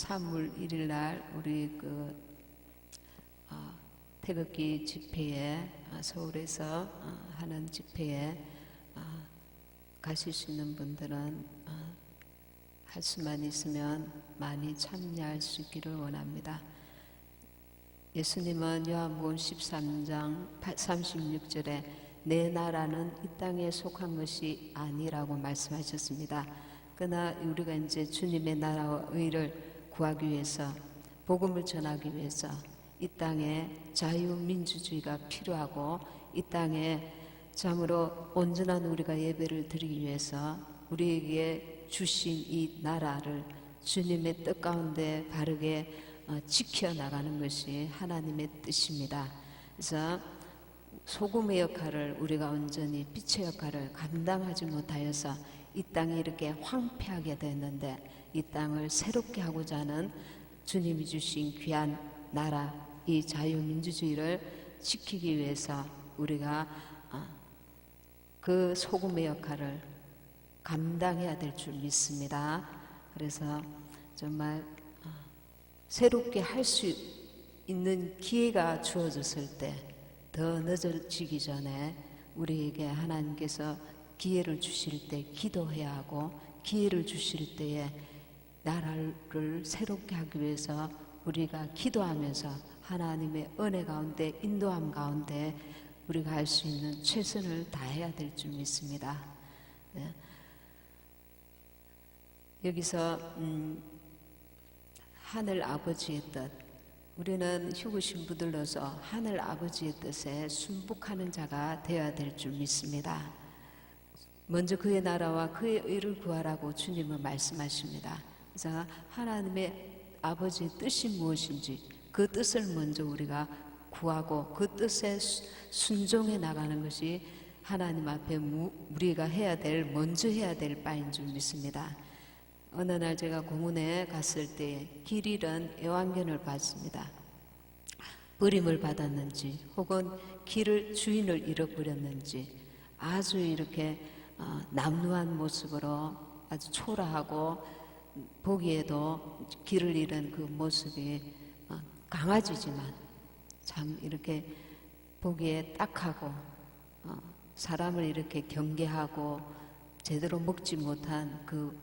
3월 1일 날 우리 태극기 집회에 서울에서 하는 집회에 가실 수 있는 분들은 할 수만 있으면 많이 참여할 수 있기를 원합니다. 예수님은 요한복음 13장 36절에 내 나라는 이 땅에 속한 것이 아니라고 말씀하셨습니다. 그러나 우리가 이제 주님의 나라와 의를 구하기 위해서, 복음을 전하기 위해서 이 땅에 자유민주주의가 필요하고, 이 땅에 참으로 온전한 우리가 예배를 드리기 위해서 우리에게 주신 이 나라를 주님의 뜻 가운데 바르게 지켜나가는 것이 하나님의 뜻입니다. 그래서 소금의 역할을, 우리가 온전히 빛의 역할을 감당하지 못하여서 이 땅이 이렇게 황폐하게 됐는데, 이 땅을 새롭게 하고자 하는 주님이 주신 귀한 나라, 이 자유민주주의를 지키기 위해서 우리가 그 소금의 역할을 감당해야 될 줄 믿습니다. 그래서 정말 새롭게 할 수 있는 기회가 주어졌을 때, 더 늦어지기 전에 우리에게 하나님께서 기회를 주실 때 기도해야 하고, 기회를 주실 때에 나라를 새롭게 하기 위해서 우리가 기도하면서 하나님의 은혜 가운데, 인도함 가운데 우리가 할 수 있는 최선을 다해야 될 줄 믿습니다. 네. 여기서 하늘 아버지의 뜻, 우리는 휴거 신부들로서 하늘 아버지의 뜻에 순복하는 자가 되어야 될 줄 믿습니다. 먼저 그의 나라와 그의 의를 구하라고 주님은 말씀하십니다. 그래서 하나님의 아버지의 뜻이 무엇인지 그 뜻을 먼저 우리가 구하고 그 뜻에 순종해 나가는 것이 하나님 앞에 우리가 먼저 해야 될 바인 줄 믿습니다. 어느 날 제가 공원에 갔을 때 길 잃은 애완견을 봤습니다. 버림을 받았는지 혹은 주인을 잃어버렸는지 아주 이렇게 남루한 모습으로 아주 초라하고, 보기에도 길을 잃은 그 모습이 강아지지만 참 이렇게 보기에 딱하고 사람을 이렇게 경계하고 제대로 먹지 못한 그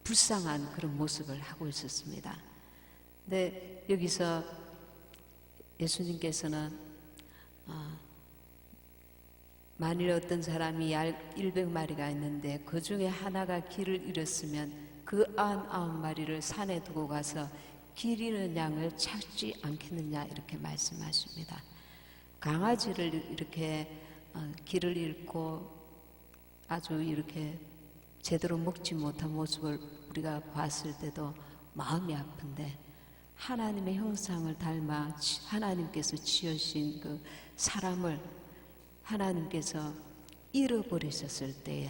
불쌍한 그런 모습을 하고 있었습니다. 근데 여기서 예수님께서는 만일 어떤 사람이 약 100마리가 있는데 그 중에 하나가 길을 잃었으면 그 99마리를 산에 두고 가서 길 잃은 양을 찾지 않겠느냐, 이렇게 말씀하십니다. 강아지를 이렇게 길을 잃고 아주 이렇게 제대로 먹지 못한 모습을 우리가 봤을 때도 마음이 아픈데, 하나님의 형상을 닮아 하나님께서 지으신 그 사람을 하나님께서 잃어버리셨을 때에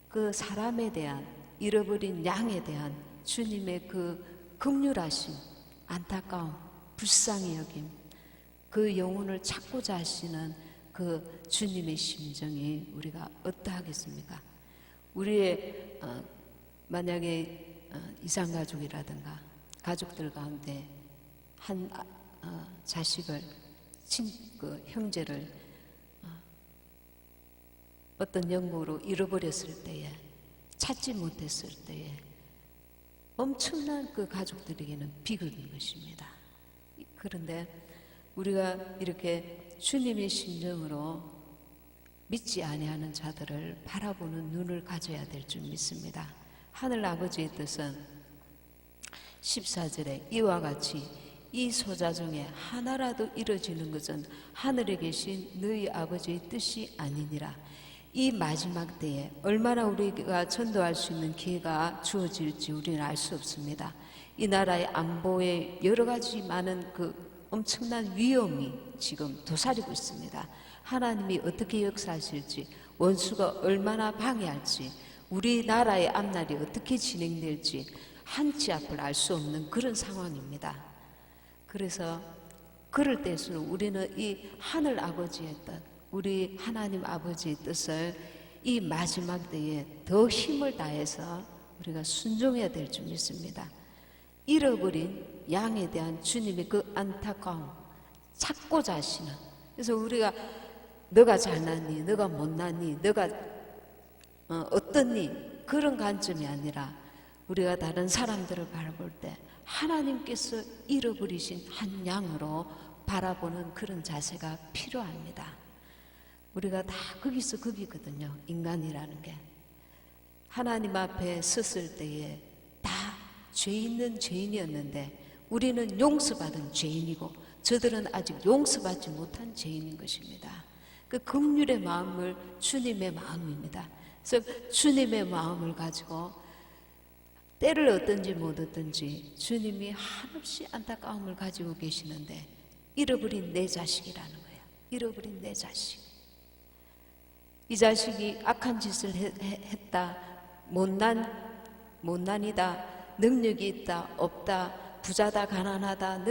그 사람에 대한, 잃어버린 양에 대한 주님의 그 긍휼하심, 안타까움, 불쌍히 여김, 그 영혼을 찾고자 하시는 그 주님의 심정이 우리가 어떠하겠습니까? 우리의 만약에 이산가족이라든가 가족들 가운데 한 자식을, 그 형제를 어떤 영구로 잃어버렸을 때에, 찾지 못했을 때에 엄청난 그 가족들에게는 비극인 것입니다. 그런데 우리가 이렇게 주님의 심정으로 믿지 아니하는 자들을 바라보는 눈을 가져야 될 줄 믿습니다. 하늘 아버지의 뜻은 14절에 이와 같이 이 소자 중에 하나라도 이루어지는 것은 하늘에 계신 너희 아버지의 뜻이 아니니라. 이 마지막 때에 얼마나 우리가 전도할 수 있는 기회가 주어질지 우리는 알 수 없습니다. 이 나라의 안보에 여러 가지 많은 그 엄청난 위험이 지금 도사리고 있습니다. 하나님이 어떻게 역사하실지, 원수가 얼마나 방해할지, 우리나라의 앞날이 어떻게 진행될지 한치 앞을 알 수 없는 그런 상황입니다. 그래서 그럴 때일수록 우리는 이 하늘 아버지의 뜻, 우리 하나님 아버지의 뜻을 이 마지막 때에 더 힘을 다해서 우리가 순종해야 될 줄 믿습니다. 잃어버린 양에 대한 주님의 그 안타까움 찾고자 하시는. 그래서 우리가 너가 잘났니, 너가 못났니, 너가 어떻니, 그런 관점이 아니라 우리가 다른 사람들을 바라볼 때 하나님께서 잃어버리신 한 양으로 바라보는 그런 자세가 필요합니다. 우리가 다 거기서 거기거든요. 인간이라는 게 하나님 앞에 섰을 때에 다 죄 있는 죄인이었는데 우리는 용서받은 죄인이고 저들은 아직 용서받지 못한 죄인인 것입니다. 그 긍휼의 마음을 주님의 마음입니다. 그래서 주님의 마음을 가지고 때를 얻든지 못 얻든지 주님이 한없이 안타까움을 가지고 계시는데 잃어버린 내 자식이라는 거예요. 잃어버린 내 자식. 이 자식이 악한 짓을 했다, 못난이다, 능력이 있다, 없다, 부자다, 가난하다,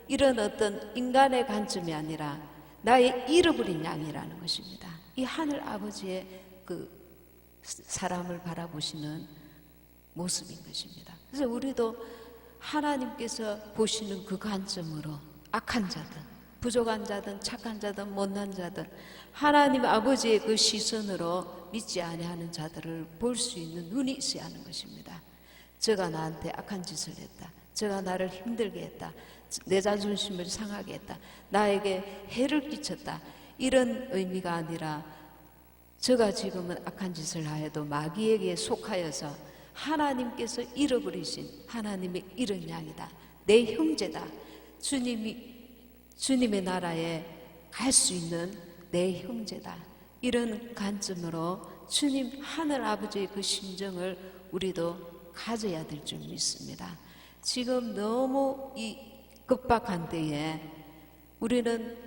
이런 어떤 인간의 관점이 아니라 나의 잃어버린 양이라는 것입니다. 이 하늘 아버지의 그 사람을 바라보시는 모습인 것입니다. 그래서 우리도 하나님께서 보시는 그 관점으로 악한 자든 부족한 자든 착한 자든 못난 자든 하나님 아버지의 그 시선으로 믿지 아니하는 자들을 볼 수 있는 눈이 있어야 하는 것입니다. 저가 나한테 악한 짓을 했다, 저가 나를 힘들게 했다, 내 자존심을 상하게 했다, 나에게 해를 끼쳤다, 이런 의미가 아니라 저가 지금은 악한 짓을 하여도 마귀에게 속하여서 하나님께서 잃어버리신 하나님의 이런 양이다, 내 형제다, 주님의 나라에 갈 수 있는 내 형제다, 이런 관점으로 주님 하늘 아버지의 그 심정을 우리도 가져야 될 줄 믿습니다. 지금 너무 이 급박한 때에 우리는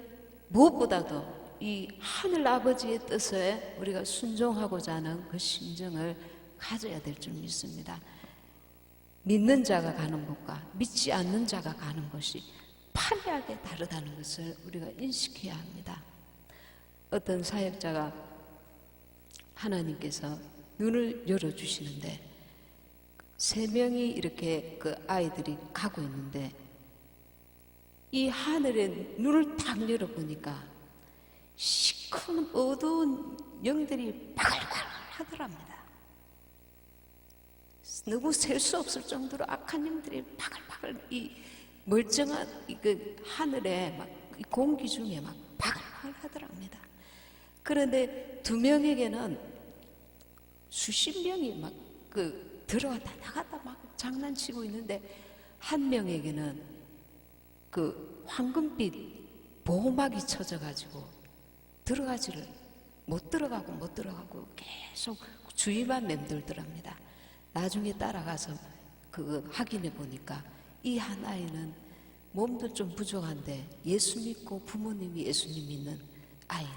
무엇보다도 이 하늘 아버지의 뜻에 우리가 순종하고자 하는 그 심정을 가져야 될 줄 믿습니다. 믿는 자가 가는 곳과 믿지 않는 자가 가는 곳이 판이하게 다르다는 것을 우리가 인식해야 합니다. 어떤 사역자가 하나님께서 눈을 열어주시는데 3명이 이렇게 그 아이들이 가고 있는데 이 하늘에 눈을 딱 열어보니까 시커먼 어두운 영들이 바글바글 하더랍니다. 너무 셀 수 없을 정도로 악한 영들이 바글바글 이 멀쩡한 그 하늘에 막 공기 중에 막 바글바글 하더랍니다. 그런데 2명에게는 수십 명이 막 들어갔다 나갔다 막 장난치고 있는데 한 명에게는 그 황금빛 보호막이 쳐져가지고 들어가지를 못 들어가고 계속 주위만 맴돌더랍니다. 나중에 따라가서 그거 확인해 보니까 이 한 아이는 몸도 좀 부족한데 예수 믿고 부모님이 예수님 믿는 아이를,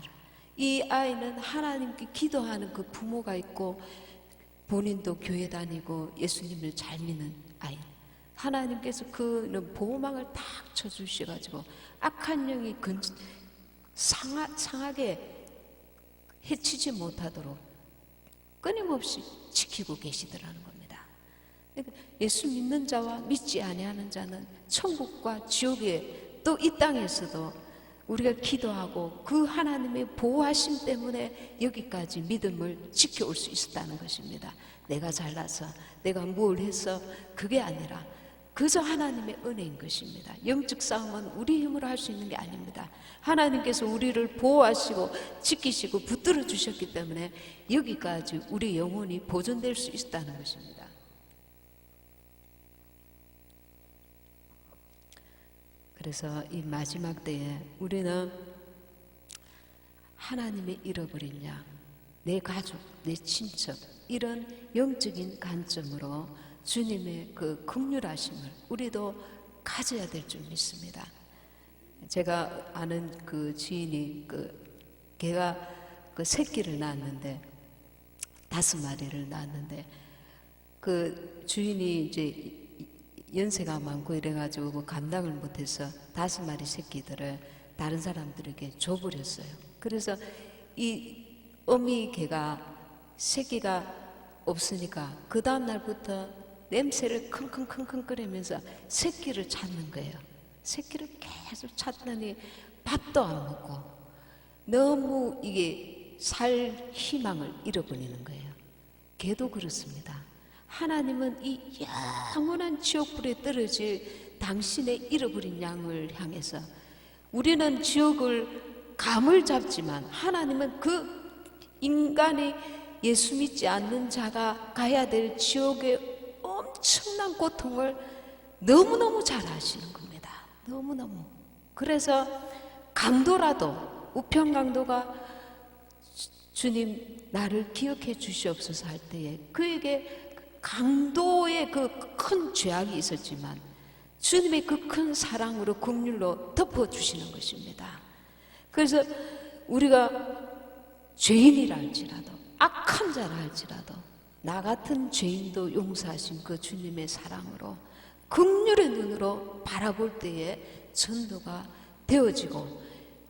이 아이는 하나님께 기도하는 그 부모가 있고 본인도 교회 다니고 예수님을 잘 믿는 아이, 하나님께서 그는 보호막을 탁 쳐주셔가지고 악한 영이 상하게 해치지 못하도록 끊임없이 지키고 계시더라는 겁니다. 그러니까 예수 믿는 자와 믿지 아니하는 자는 천국과 지옥에 또 이 땅에서도 우리가 기도하고 그 하나님의 보호하심 때문에 여기까지 믿음을 지켜올 수 있었다는 것입니다. 내가 잘나서 내가 뭘 해서 그게 아니라 그저 하나님의 은혜인 것입니다. 영적 싸움은 우리 힘으로 할 수 있는 게 아닙니다. 하나님께서 우리를 보호하시고 지키시고 붙들어 주셨기 때문에 여기까지 우리 영혼이 보존될 수 있다는 것입니다. 그래서 이 마지막 때에 우리는 하나님의 잃어버린 양, 내 가족, 내 친척, 이런 영적인 관점으로 주님의 그 긍휼하심을 우리도 가져야 될 줄 믿습니다. 제가 아는 그 지인이 걔가 그 새끼를 낳았는데 5마리를 낳았는데 그 주인이 이제 연세가 많고 이래가지고 그 감당을 못해서 5마리 새끼들을 다른 사람들에게 줘버렸어요. 그래서 이 어미 개가 새끼가 없으니까 그 다음 날부터 냄새를 킁킁킁킁 끓이면서 새끼를 찾는 거예요. 새끼를 계속 찾더니 밥도 안 먹고 너무 이게 살 희망을 잃어버리는 거예요. 개도 그렇습니다. 하나님은 이 영원한 지옥불에 떨어질 당신의 잃어버린 양을 향해서 우리는 지옥을 감을 잡지만 하나님은 그 인간이 예수 믿지 않는 자가 가야 될 지옥의 엄청난 고통을 너무너무 잘 아시는 겁니다. 너무너무. 그래서 강도라도 우편 주님 나를 기억해 주시옵소서 할 때에 그에게 강도의 그 큰 죄악이 있었지만 주님의 그 큰 사랑으로 긍휼로 덮어주시는 것입니다. 그래서 우리가 죄인이라 할지라도 악한 자라 할지라도 나 같은 죄인도 용서하신 그 주님의 사랑으로 긍휼의 눈으로 바라볼 때에 전도가 되어지고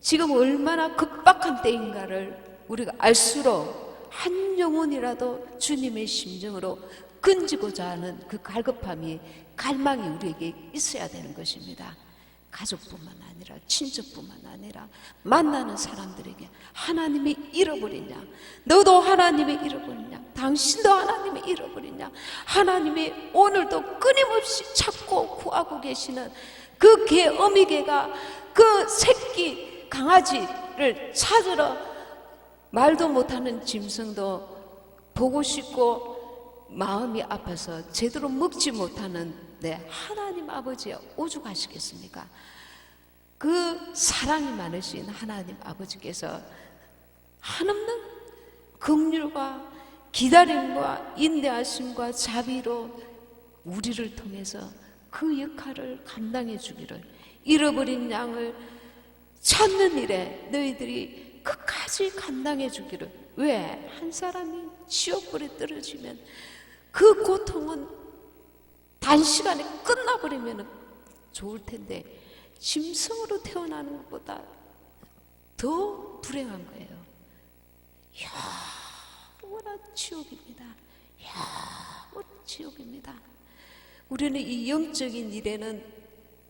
지금 얼마나 급박한 때인가를 우리가 알수록 한 영혼이라도 주님의 심정으로 끊지고자 하는 그 갈급함이 갈망이 우리에게 있어야 되는 것입니다. 가족뿐만 아니라 친척뿐만 아니라 만나는 사람들에게 하나님이 잃어버리냐, 너도 하나님이 잃어버리냐, 당신도 하나님이 잃어버리냐, 하나님이 오늘도 끊임없이 찾고 구하고 계시는 그 개 어미개가 그 새끼 강아지를 찾으러 말도 못하는 짐승도 보고 싶고 마음이 아파서 제대로 먹지 못하는데 하나님 아버지에 오죽하시겠습니까? 그 사랑이 많으신 하나님 아버지께서 한없는 긍휼과 기다림과 인내하심과 자비로 우리를 통해서 그 역할을 감당해 주기를, 잃어버린 양을 찾는 일에 너희들이 끝까지 감당해 주기를. 왜? 한 사람이 지옥불에 떨어지면 그 고통은 단시간에 끝나버리면 좋을 텐데 짐승으로 태어나는 것보다 더 불행한 거예요. 영원한 지옥입니다. 영원한 지옥입니다. 우리는 이 영적인 일에는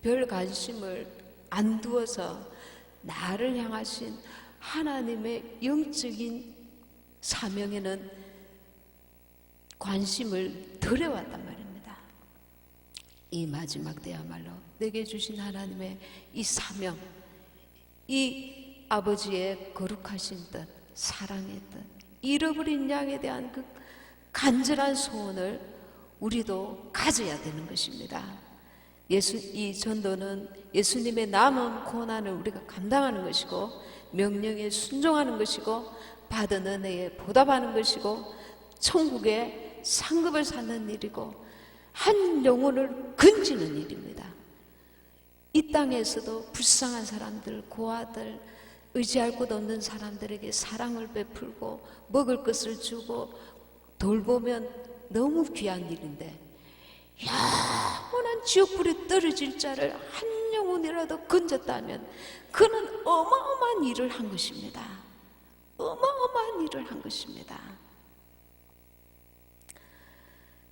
별 관심을 안 두어서 나를 향하신 하나님의 영적인 사명에는 관심을 덜 해왔단 말입니다. 이 마지막 때야말로 내게 주신 하나님의 이 사명, 이 아버지의 거룩하신 뜻, 사랑의 뜻, 잃어버린 양에 대한 그 간절한 소원을 우리도 가져야 되는 것입니다. 이 전도는 예수님의 남은 고난을 우리가 감당하는 것이고 명령에 순종하는 것이고 받은 은혜에 보답하는 것이고 천국에 상급을 사는 일이고 한 영혼을 건지는 일입니다. 이 땅에서도 불쌍한 사람들, 고아들, 의지할 곳 없는 사람들에게 사랑을 베풀고 먹을 것을 주고 돌보면 너무 귀한 일인데 영원한 지옥불에 떨어질 자를 한 영혼이라도 건졌다면 그는 어마어마한 일을 한 것입니다. 어마어마한 일을 한 것입니다.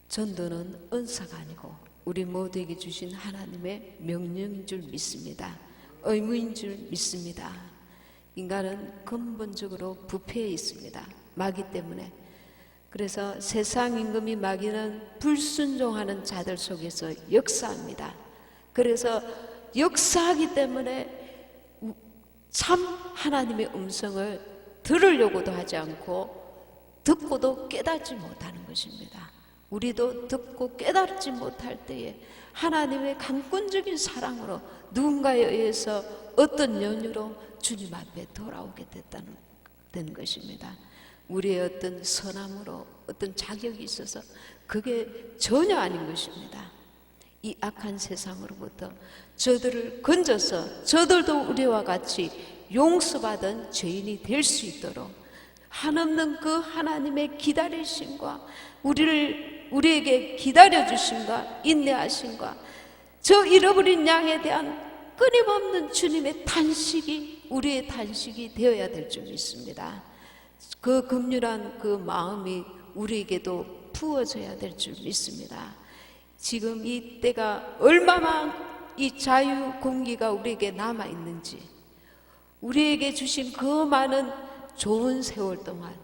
전도는 은사가 아니고 우리 모두에게 주신 하나님의 명령인 줄 믿습니다. 의무인 줄 믿습니다. 인간은 근본적으로 부패해 있습니다. 마귀 때문에. 그래서 세상 임금이 마귀는 불순종하는 자들 속에서 역사합니다. 그래서 역사하기 때문에 참 하나님의 음성을 들으려고도 하지 않고 듣고도 깨닫지 못하는 것입니다. 우리도 듣고 깨닫지 못할 때에 하나님의 강권적인 사랑으로 누군가에 의해서 어떤 연유로 주님 앞에 돌아오게 된 것입니다. 우리의 어떤 선함으로 어떤 자격이 있어서 그게 전혀 아닌 것입니다. 이 악한 세상으로부터 저들을 건져서 저들도 우리와 같이 용서받은 죄인이 될 수 있도록 한없는 그 하나님의 기다리심과 우리에게 기다려주심과 인내하심과 저 잃어버린 양에 대한 끊임없는 주님의 탄식이 우리의 탄식이 되어야 될 줄 믿습니다. 그 긍휼한 그 마음이 우리에게도 부어져야 될 줄 믿습니다. 지금 이 때가 얼마나 이 자유 공기가 우리에게 남아 있는지, 우리에게 주신 그 많은 좋은 세월 동안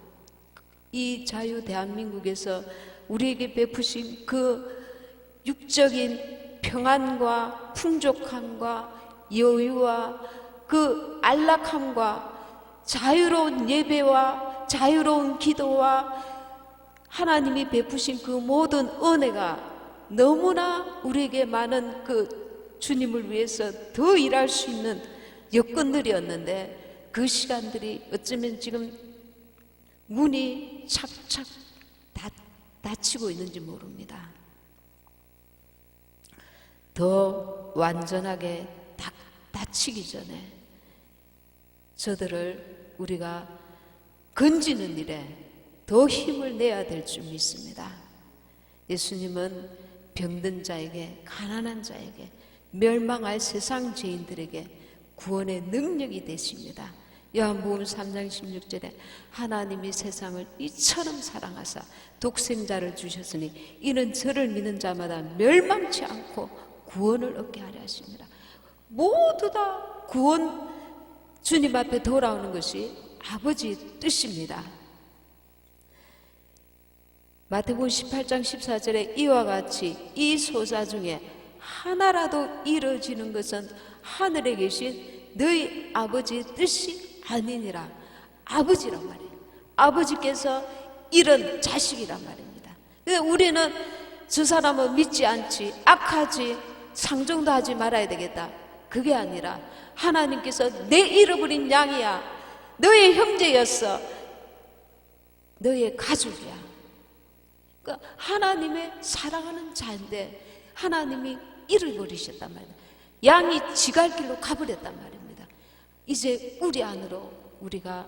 이 자유 대한민국에서 우리에게 베푸신 그 육적인 평안과 풍족함과 여유와 그 안락함과 자유로운 예배와 자유로운 기도와 하나님이 베푸신 그 모든 은혜가 너무나 우리에게 많은 그 주님을 위해서 더 일할 수 있는 여건들이었는데, 그 시간들이 어쩌면 지금 문이 착착 닫히고 있는지 모릅니다. 더 완전하게 닫히기 전에 저들을 우리가 건지는 일에 더 힘을 내야 될 줄 믿습니다. 예수님은 병든 자에게, 가난한 자에게, 멸망할 세상 죄인들에게 구원의 능력이 되십니다. 요한복음 3장 16절에 하나님이 세상을 이처럼 사랑하사 독생자를 주셨으니 이는 저를 믿는 자마다 멸망치 않고 구원을 얻게 하려 하십니다. 모두 다 구원, 주님 앞에 돌아오는 것이 아버지의 뜻입니다. 마태복음 18장 14절에 이와 같이 이 소사 중에 하나라도 이루어지는 것은 하늘에 계신 너희 아버지의 뜻이 아니니라. 아버지란 말이에요. 아버지께서 이런 자식이란 말입니다. 우리는 저 사람은 믿지 않지, 악하지, 상종도 하지 말아야 되겠다, 그게 아니라 하나님께서 내 잃어버린 양이야, 너의 형제였어, 너의 가족이야. 그러니까 하나님의 사랑하는 자인데 하나님이 잃어버리셨단 말이에요. 양이 지갈 길로 가버렸단 말입니다. 이제 우리 안으로 우리가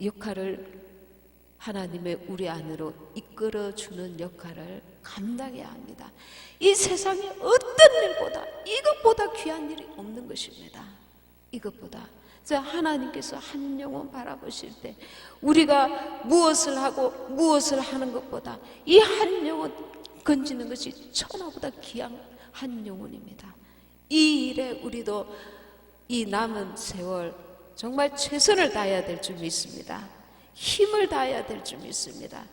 역할을, 하나님의 우리 안으로 이끌어주는 역할을 감당해야 합니다. 이 세상에 어떤 일보다, 이것보다 귀한 일이 없는 것입니다. 이것보다. 하나님께서 한 영혼 바라보실 때 우리가 무엇을 하고 무엇을 하는 것보다 이 한 영혼 건지는 것이 천하보다 귀한 한 영혼입니다. 이 일에 우리도 이 남은 세월 정말 최선을 다해야 될 줄 믿습니다. 힘을 다해야 될 줄 믿습니다.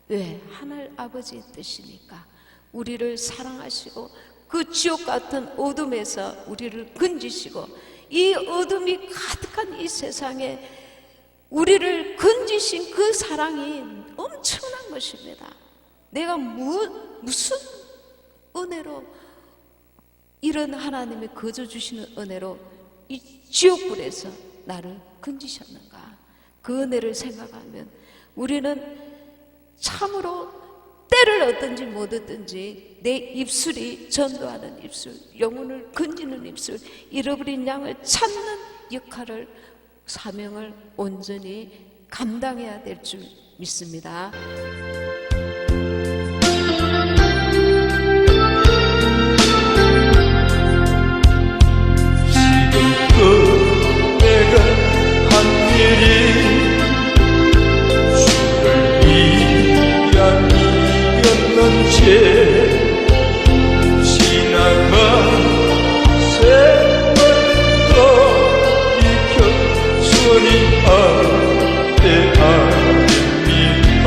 왜? 하늘 아버지의 뜻이니까. 우리를 사랑하시고 그 지옥 같은 어둠에서 우리를 건지시고 이 어둠이 가득한 이 세상에 우리를 건지신 그 사랑이 엄청난 것입니다. 내가 무슨 은혜로, 이런 하나님의 거저 주시는 은혜로 이 지옥불에서 나를 건지셨는가. 그 은혜를 생각하면 우리는 참으로 때를 얻든지 못 얻든지 내 입술이 전도하는 입술, 영혼을 건지는 입술, 잃어버린 양을 찾는 역할을, 사명을 온전히 감당해야 될 줄 믿습니다. 지금껏 내가 한 일이 지나간 세월도 익혀 주님 앞에 아닙니다.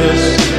애쓰